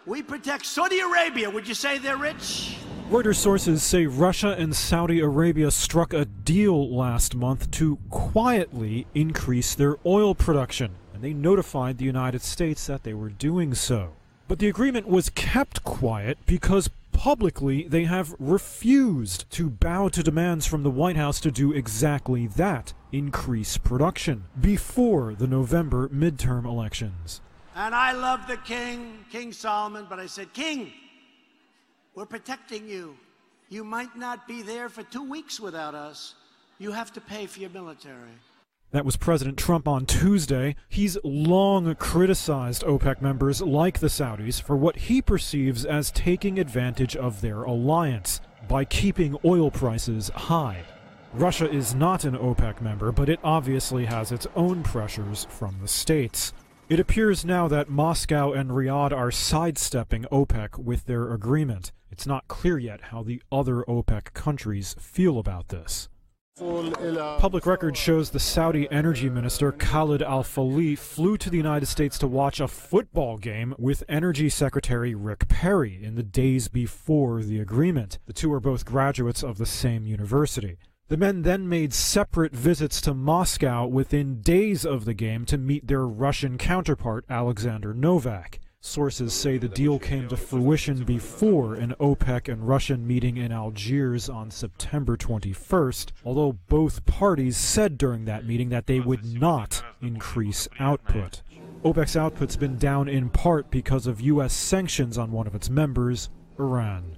We protect Saudi Arabia. Would you say they're rich? Reuters sources say Russia and Saudi Arabia struck a deal last month to quietly increase their oil production, and they notified the United States that they were doing so. But the agreement was kept quiet because publicly they have refused to bow to demands from the White House to do exactly that, increase production, before the November midterm elections. And I love the king, King Solomon, but I said, King, we're protecting you. You might not be there for 2 weeks without us. You have to pay for your military. That was President Trump on Tuesday. He's long criticized OPEC members like the Saudis for what he perceives as taking advantage of their alliance by keeping oil prices high. Russia is not an OPEC member, but it obviously has its own pressures from the states. It appears now that Moscow and Riyadh are sidestepping OPEC with their agreement. It's not clear yet how the other OPEC countries feel about this. Public record shows the Saudi energy minister Khalid al-Falih flew to the United States to watch a football game with Energy Secretary Rick Perry in the days before the agreement. The two are both graduates of the same university. The men then made separate visits to Moscow within days of the game to meet their Russian counterpart, Alexander Novak. Sources say the deal came to fruition before an OPEC and Russian meeting in Algiers on September 21st, although both parties said during that meeting that they would not increase output. OPEC's output's been down in part because of U.S. sanctions on one of its members, Iran.